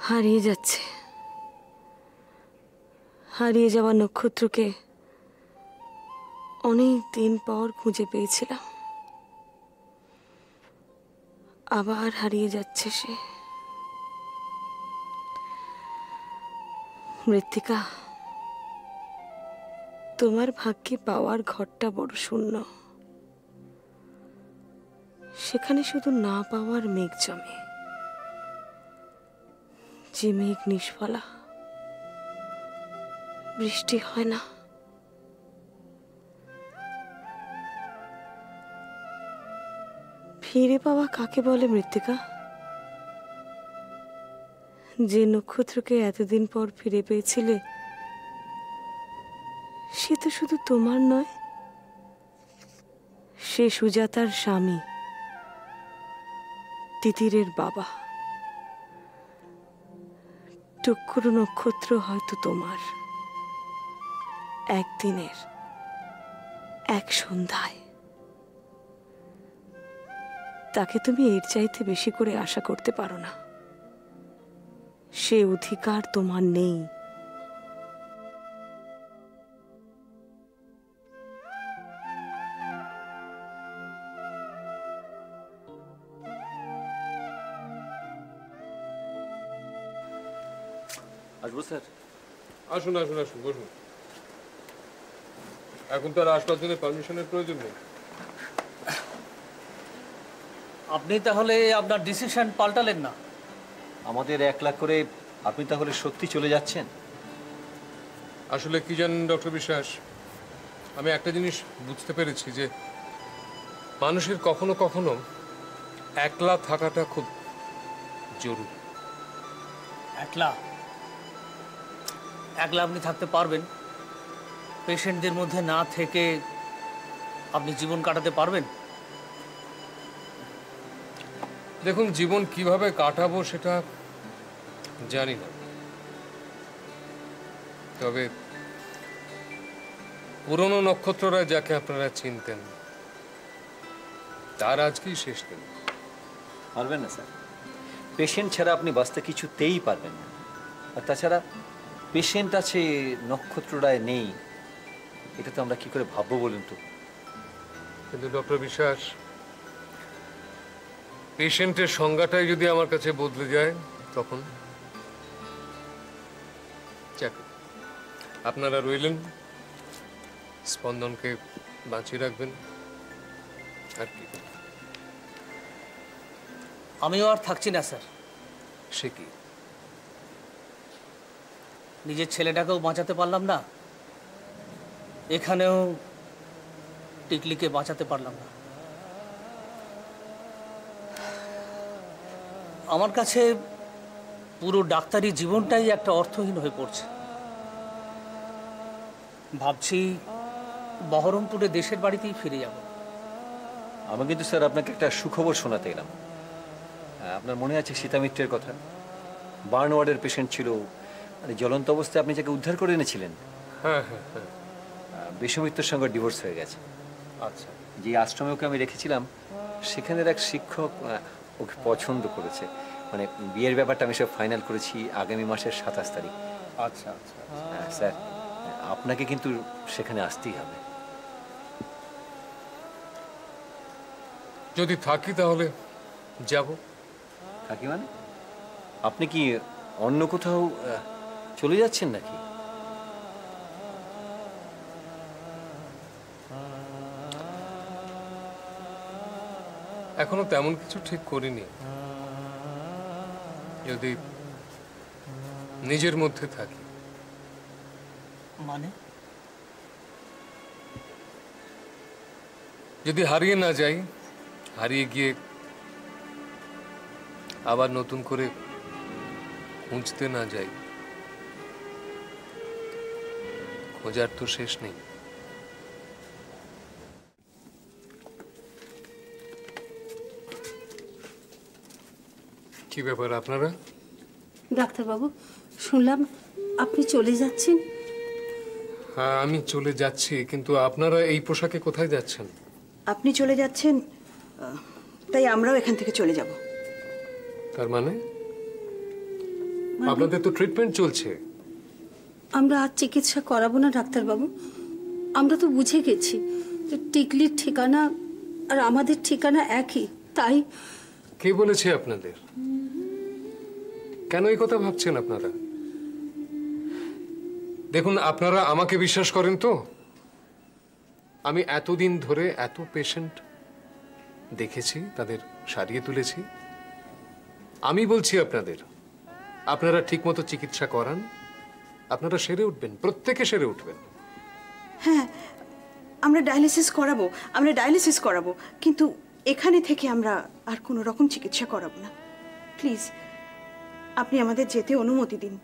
হারিয়ে যাচ্ছে। হারিয়ে যাওয়া নক্ষত্রকে অনেক দিন পর খুঁজে পেয়েছিলাম, আবার হারিয়ে যাচ্ছে সে। মৃত্তিকা, তোমার ভাগ্যে পাওয়ার ঘরটা বড় শূন্য। সেখানে শুধু না পাওয়ার মেঘ জমে, যে মেঘ নিষ্ফলা, বৃষ্টি হয় না। ফিরে পাওয়া কাকে বলে মৃত্তিকা? যে নক্ষত্রকে এতদিন পর ফিরে পেয়েছিলে, সে তো শুধু তোমার নয়, সে সুজাতার স্বামী, তিতিরের বাবা। টুকরো নক্ষত্র হয়তো তোমার, একদিনের, এক সন্ধ্যায়। তাকে তুমি এর চাইতে বেশি করে আশা করতে পারো না। সে অধিকার তোমার নেই। আসবো স্যার? আসুন আসুন আসুন, বসুন। এখন তো আর আসবার জন্য পারমিশনের প্রয়োজন নেই। আপনি তাহলে আপনার ডিসিশন পাল্টালেন না? আমাদের 1 লাখ করে আপনি তাহলে সত্যি চলে যাচ্ছেন? আসলে কি জানেন ডক্টর বিশ্বাস, আমি একটা জিনিস বুঝতে পেরেছি যে মানুষের কখনো কখনো একলা থাকাটা খুব জরুরি। একলা আপনি থাকতে পারবেন? পেশেন্টদের মধ্যে না থেকে আপনি জীবন কাটাতে পারবেন? দেখুন, জীবন কিভাবে কাটাবো সেটা জানি না, তবে পুরনো নক্ষত্ররা যাকে আপনারা চিনতেন, তার আজকেই শেষ দিন। পারবেন না স্যার, পেশেন্ট ছাড়া আপনি বাঁচতে কিছুতেই পারবেন না। আর তাছাড়া পেশেন্ট আছে, নক্ষত্ররায় নেই, এটা তো আমরা কি করে ভাববো বলুন তো? কিন্তু ডক্টর বিশ্বাস, পেশেন্টের সংজ্ঞাটাই যদি আমার কাছে বদলে যায়, তখন আপনারা রইলেন, স্পন্দনকে বাঁচিয়ে রাখবেন, আর কি। আমিও আর থাকছি না স্যার। সে কি? নিজের ছেলেটাকেও বাঁচাতে পারলাম না, এখানেও টিকলিকে বাঁচাতে পারলাম না। আমার কাছে পুরো ডাক্তারি জীবনটাই একটা অর্থহীন হয়ে পড়ছে। ভাবছি বহরমপুরে দেশের বাড়িতেই ফিরে যাব। আমি কিন্তু স্যার আপনাকে একটা সুখবর শোনাতে এলাম। আপনার মনে আছে সীতা মিত্রের কথা? বার্ন ওয়ার্ডের পেশেন্ট ছিল, মানে জ্বলন্ত অবস্থায় আপনি যাকে উদ্ধার করে এনেছিলেন। হ্যাঁ হ্যাঁ হ্যাঁ, বিশ্বমিত্রের সঙ্গে ডিভোর্স হয়ে গেছে। আচ্ছা। যে আশ্রমে ওকে আমি রেখেছিলাম, সেখানের এক শিক্ষক ওকে পছন্দ করেছে। মানে বিয়ের ব্যাপারটা আমি সব ফাইনাল করেছি আগামী মাসের 27 তারিখ। আচ্ছা আচ্ছা। স্যার, আপনাকে কিন্তু সেখানে আসতেই হবে। যদি থাকি তাহলে যাব। থাকি মানে? আপনি কি অন্য কোথাও চলে যাচ্ছেন নাকি? এখনো তেমন কিছু ঠিক করিনি। যদি নিজের মধ্যে থাকি। মানে? যদি হারিয়ে না যাই, হারিয়ে গিয়ে আবার নতুন করে খুঁজতে না যাই, খোঁজার তো শেষ নেই। কি ব্যাপার আপনারা? ডাক্তারবাবু, শুনলাম আপনি চলে যাচ্ছেন। হ্যাঁ, আমি চলে যাচ্ছি, কিন্তু আপনারা এই পোশাকে কোথায় যাচ্ছেন? আপনি চলে যাচ্ছেন, তাই আমরাও এখান থেকে চলে যাব। তার মানে? আপনাদের তো ট্রিটমেন্ট চলছে। আমরা আর চিকিৎসা করাবো না ডাক্তারবাবু। আমরা তো বুঝে গেছি যে টিকলির ঠিকানা আর আমাদের ঠিকানা একই, তাই। কে বলেছে আপনাদের? কেন এই কথা ভাবছেন আপনারা? দেখুন, আপনারা আমাকে বিশ্বাস করেন তো? আমি এতদিন ধরে এত পেশেন্ট দেখেছি, তাদের সারিয়ে তুলেছি। আমি বলছি আপনাদের, আপনারা ঠিকমতো চিকিৎসা করান, আপনারা সেরে উঠবেন, প্রত্যেকে সেরে উঠবেন। হ্যাঁ, আমরা ডায়ালিসিস করাবো, কিন্তু এখানে থেকে আমরা আর কোনো রকম চিকিৎসা করাবো না। প্লিজ, আপনি আমাদের যেতে অনুমতি দিন।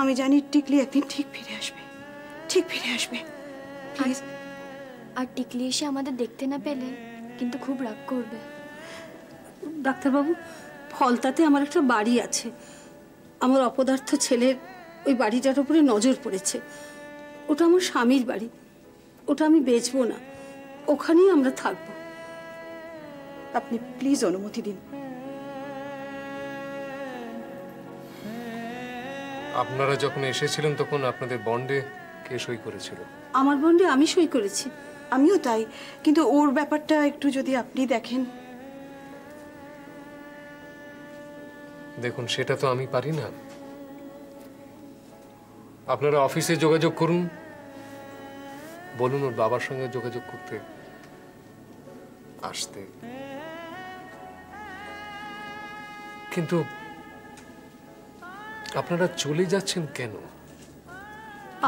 আমি জানি টিকলি একদিন ঠিক ফিরে আসবে। প্লিজ। আর টিকলি এসে আমাদের দেখতে না পেলে কিন্তু খুব রাগ করবে। ডাক্তারবাবু, ফলতাতে আমার একটা বাড়ি আছে। আমার অপদার্থ ছেলের ওই বাড়িটার উপরে নজর পড়েছে। ওটা আমার স্বামীর বাড়ি, ওটা আমি বেচবো না, ওখানেই আমরা থাকবো। আপনি প্লিজ অনুমতি দিন। আপনারা যখন এসেছিলেন তখন আপনাদের বন্ডে কে সই করেছিল? আমার বন্ডে আমি সই করেছি। আমিও তাই, কিন্তু ওর ব্যাপারটা একটু যদি আপনি দেখেন। দেখুন, সেটা তো আমি পারি না। আপনারা অফিসে যোগাযোগ করুন, বলুন ওর বাবার সঙ্গে যোগাযোগ করতে আসতে। কিন্তু আপনারা চলে যাচ্ছেন কেন?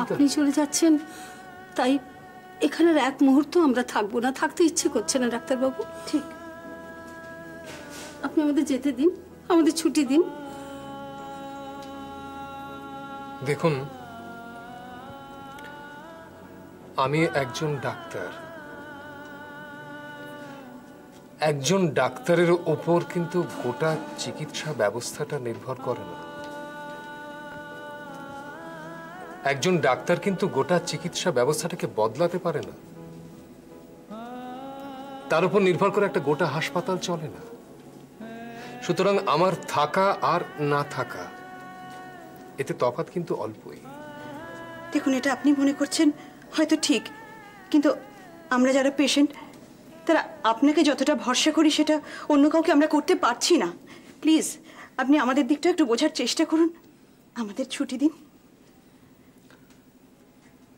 আপনি চলে যাচ্ছেন, তাই এখানের এক মুহূর্ত আমরা থাকবো না, থাকতে ইচ্ছে করছে না ডাক্তারবাবু। ঠিক, আপনি আমাদের যেতে দিন, আমাদের ছুটি দিন। দেখুন, আমি একজন ডাক্তার। একজন ডাক্তারের ওপর কিন্তু গোটা চিকিৎসা ব্যবস্থাটা নির্ভর করে না। একজন ডাক্তার কিন্তু গোটা চিকিৎসা ব্যবস্থাটাকে বদলাতে পারে না। তার উপর নির্ভর করে একটা গোটা হাসপাতাল চলে না। সুতরাং আমার থাকা আর না থাকা, এতে তফাৎ কিন্তু অল্পই। দেখুন, এটা আপনি মনে করছেন হয়তো ঠিক, কিন্তু আমরা যারা পেশেন্ট তারা আপনাকে যতটা ভরসা করি সেটা অন্য কাউকে আমরা করতে পারছি না। প্লিজ, আপনি আমাদের দিকটা একটু বোঝার চেষ্টা করুন, আমাদের ছুটি দিন।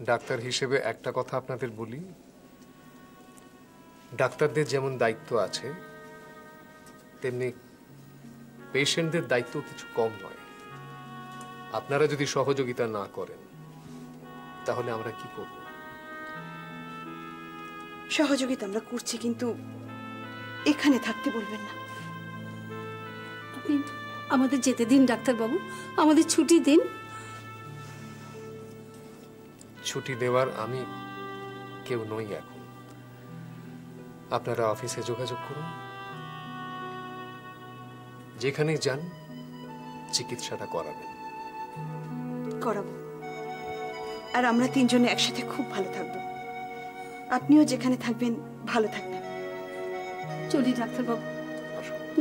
ডাক্তার হিসেবে একটা কথা আপনাদের বলি, ডাক্তারদের যেমন দায়িত্ব আছে তেমনি পেশেন্টদের দায়িত্ব কিছু কম নয়। আপনারা যদি সহযোগিতা না করেন তাহলে আমরা কি করব? সহযোগিতা আমরা করছি, কিন্তু এখানে থাকতে বলবেন না। আপনি আমাদের যেতে দিন ডাক্তারবাবু, আমাদের ছুটি দিন। ছুটি দেওয়ার আমি কেউ নই এখন। আপনারা অফিসে যোগাযোগ করুন, যেখানেই যান চিকিৎসাটা করাবেন। করাবো, আর আমরা তিনজনে একসাথে খুব ভালো থাকবো। আপনিও যেখানে থাকবেন ভালো থাকবেন। চলি ডাক্তারবাবু,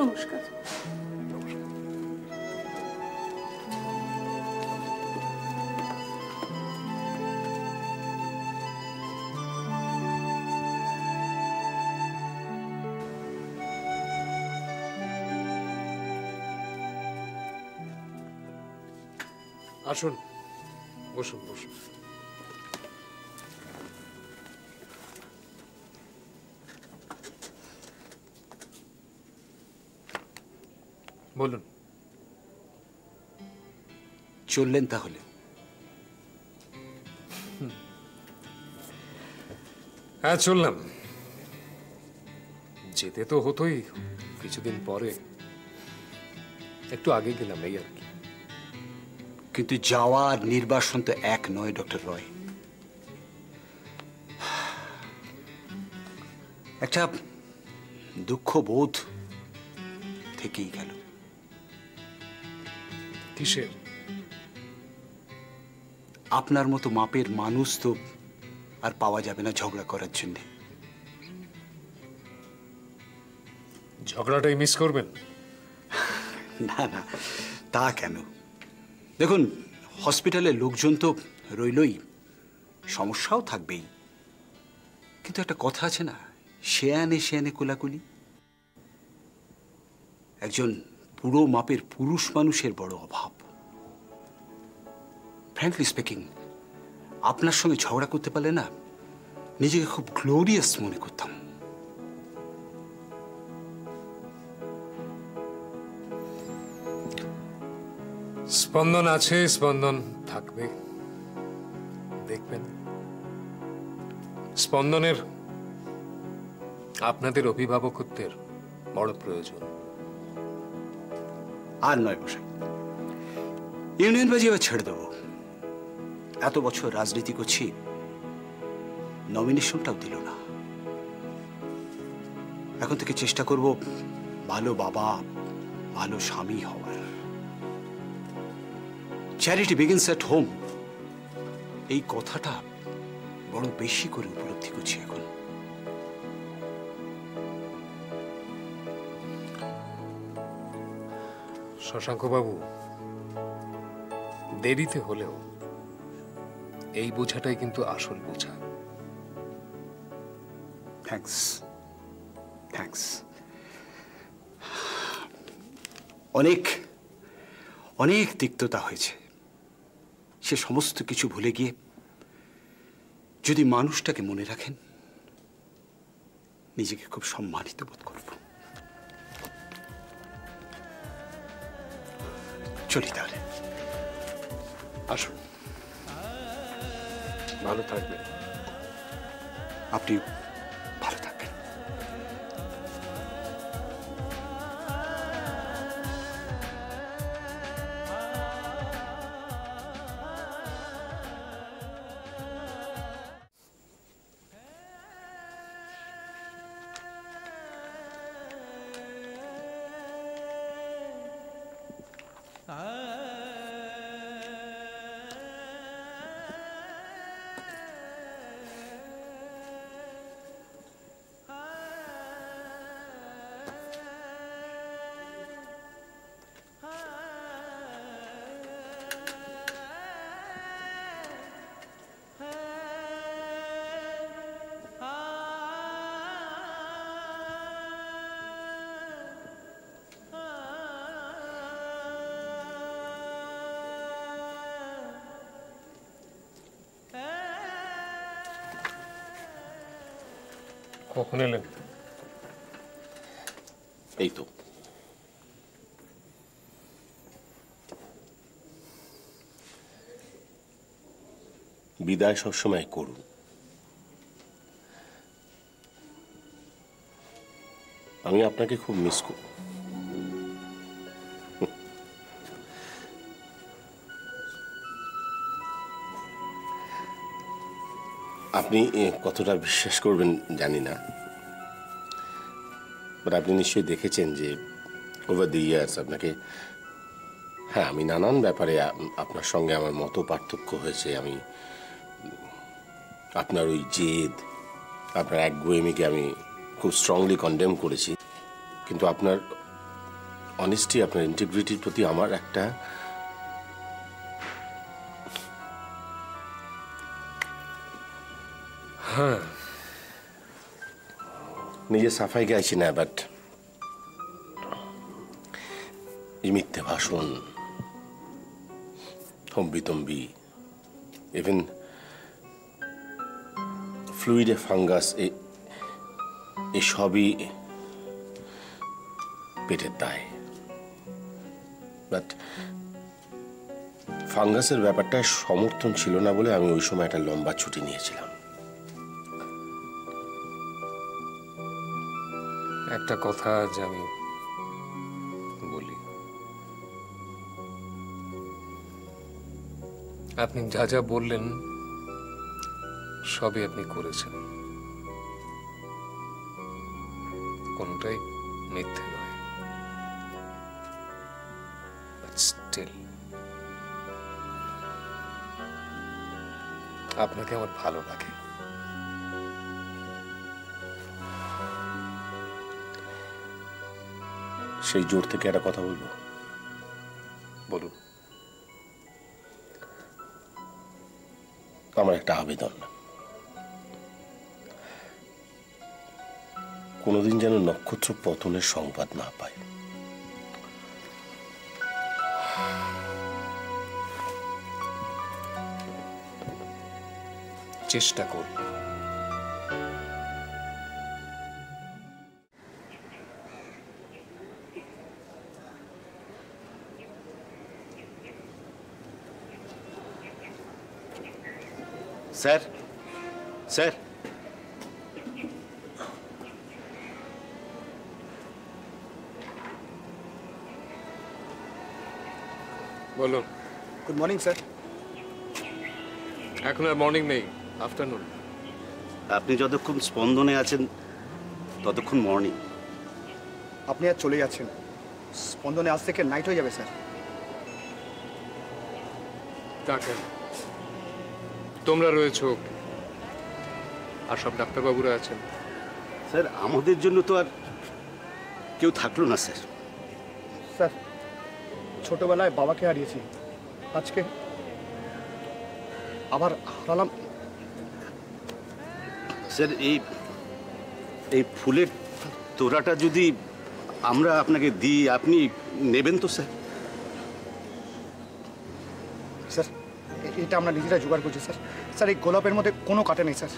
নমস্কার। আসুন, বসুন বসুন। বলুন। চললেন তাহলে? হ্যাঁ, চললাম। যেতে তো হতোই কিছুদিন পরে, একটু আগে গেলাম এই আর কি। কিন্তু যাওয়া আর নির্বাসন তো এক নয় ডক্টর রয়। একটা দুঃখ বোধ থেকেই গেল। কিসের? আপনার মতো মাপের মানুষ তো আর পাওয়া যাবে না ঝগড়া করার জন্য। ঝগড়াটাই মিস করবেন? না না, তা কেন? দেখুন, হসপিটালের লোকজন তো রইলই, সমস্যাও থাকবেই, কিন্তু একটা কথা আছে না, শেয়ানে শেয়ানে কোলাকুলি। একজন পুরো মাপের পুরুষ মানুষের বড় অভাব। ফ্র্যাঙ্কলি স্পিকিং, আপনার সঙ্গে ঝগড়া করতে পারলে না নিজেকে খুব গ্লোরিয়াস মনে করতাম। স্পন্দন আছে, স্পন্দন থাকবে, দেখবেন। স্পন্দনের আপনাদের অভিভাবকত্বের বড় প্রয়োজন। আর নয় মশাই, ইউনিয়ন বাজি আবার ছেড়ে দেবো। এত বছর রাজনীতি করছি, নমিনেশনটাও দিল না। এখন থেকে চেষ্টা করব ভালো বাবা, ভালো স্বামী হওয়ার। চ্যারিটি বিগিনস এট হোম, এই কথাটা বড় বেশি করে উপলব্ধি করছি এখন। শশাঙ্ক বাবু, দেরিতে হলেও এই বোঝাটাই কিন্তু আসল বোঝা। Thanks, thanks. অনেক অনেক তিক্ততা হয়েছে, সে সমস্ত কিছু ভুলে গিয়ে যদি মানুষটাকে মনে রাখেন, নিজেকে খুব সম্মানিত বোধ করব। চলি তাহলে। আসুন, ভালো থাকবেন। আপনি ভালো থাকবেন। কখন এলেন? এই তো বিদায় সবসময় করুন। আমি আপনাকে খুব মিস করব। আপনি কতটা বিশ্বাস করবেন জানি না, বাট আপনি নিশ্চয়ই দেখেছেন যে ওভার দি ইয়ার্স আপনাকে, হ্যাঁ, আমি নানান ব্যাপারে আপনার সঙ্গে আমার মত পার্থক্য হয়েছে। আমি আপনার ওই জেদ, আপনার একগুঁয়েমিকে আমি খুব স্ট্রংলি কন্ডেম করেছি, কিন্তু আপনার অনেস্টি, আপনার ইন্টিগ্রিটির প্রতি আমার একটা নিজে সাফাই গাইছি না, বাট এই মিথ্যে ভাষণ, হম্বিতম্বি, ইভেন ফ্লুইডে ফাঙ্গাস, এসবই পেটের দায়। বাট ফাঙ্গাসের ব্যাপারটা সমর্থন ছিল না বলে আমি ওই সময় একটা লম্বা ছুটি নিয়েছিলাম। একটা কথা আজ আমি বলি, আপনি যা যা বললেন সবই আপনি করেছেন, কোনটাই মিথ্যে নয়। স্টিল আপনাকে আমার ভালো লাগে। সেই জোর থেকে একটা কথা বলবো, বলুন। আমার একটা আবেদন, কোনোদিন যেন নক্ষত্র পতনের সংবাদ না পায়। চেষ্টা করব। স্যার, স্যার, বলো। Good morning sir. এখন আর মর্নিং নেই, আফটারনুন। আপনি যতক্ষণ স্পন্দনে আছেন ততক্ষণ মর্নিং। আপনি আর চলে যাচ্ছেন, স্পন্দনে আজ থেকে নাইট হয়ে যাবে স্যার। তা কেন? তোমরা রয়েছো আর সব ডাক্তারবাবুরা আছেন। স্যার আমাদের জন্য তো আর কেউ থাকলো না স্যার। স্যার ছোটবেলায় বাবাকে হারিয়েছি, আজকে আবার হারালাম। স্যার এই ফুলের তোড়াটা যদি আমরা আপনাকে দিই, আপনি নেবেন তো স্যার? স্যার এটা আমরা নিজেরা জোগাড় করছি স্যার। স্যার এই গোলাপের মধ্যে কোনো কাটা নেই স্যার।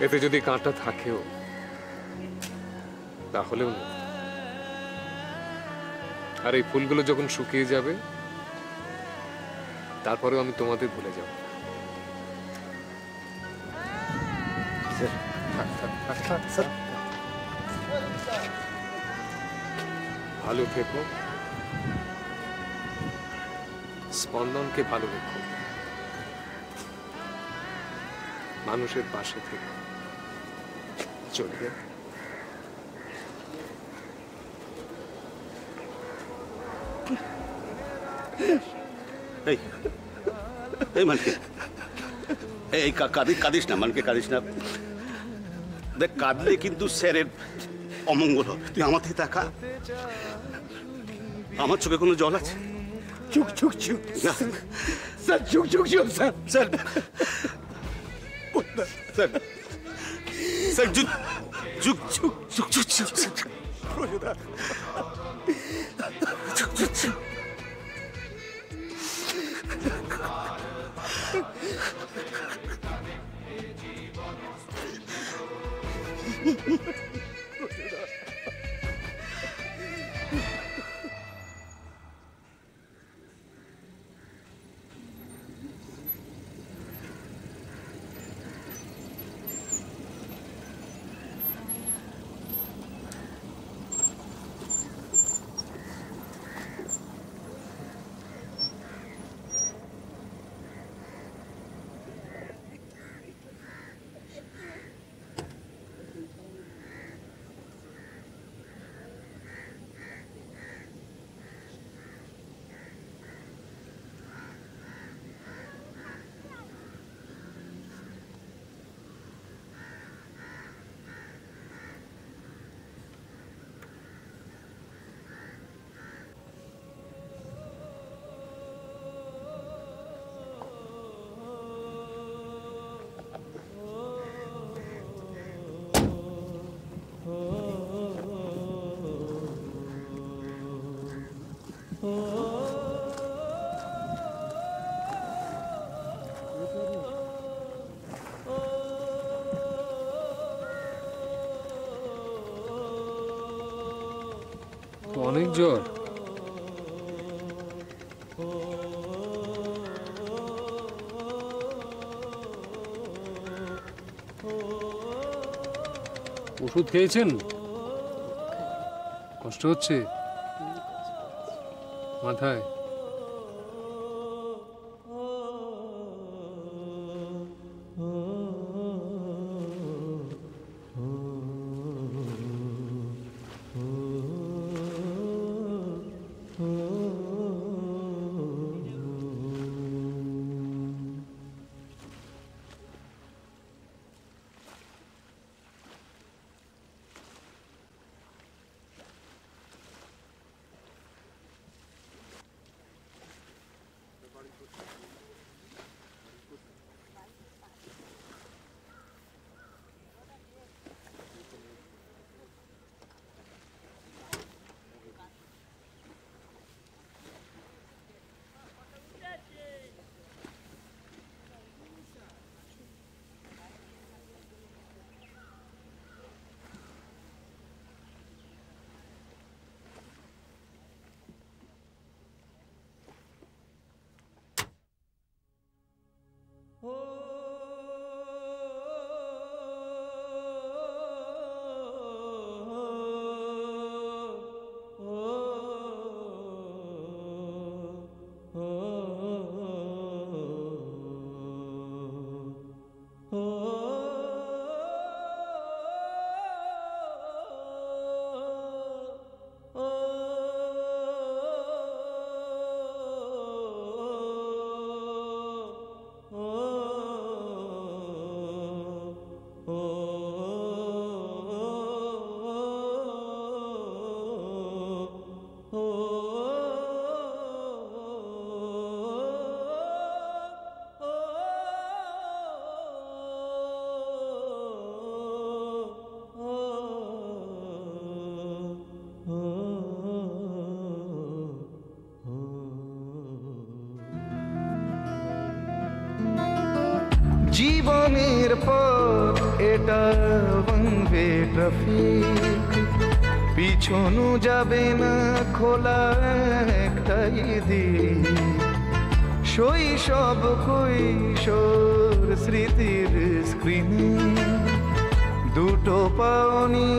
এতে যদি কাঁটা থাকেও তাহলেও না। আর এই ফুলগুলো যখন শুকিয়ে যাবে তারপরেও আমি তোমাদের ভুলে যাব। স্যার ভালো থেকো, স্পন্দনকে ভালো রেখো, মানুষের পাশে থেকে চলবে। এই এই মানকে, এই কাঁদিস না মানকে, কাঁদিস না। দেখ কাঁদলে কিন্তু স্যারের অমঙ্গল হবে। তুই আমার থেকে তাকা। আমার চোখে কোনো জল আছে? চুক চুক চুক স্যার, চুক চুক চুক স্যার, স্যার স্যার স্যার চুক চুক চুক চুক চুক চুক অনেক জ্বর। ওষুধ খেয়েছেন? কষ্ট হচ্ছে মাথায়? জীবনের পথ এটা ওয়ান ওয়ে ট্রাফিক, পিছনও যাবে না, খোলা একটাই দিক। শৈশব কৈশোর স্মৃতির স্ক্রিনে দুটো পাওনি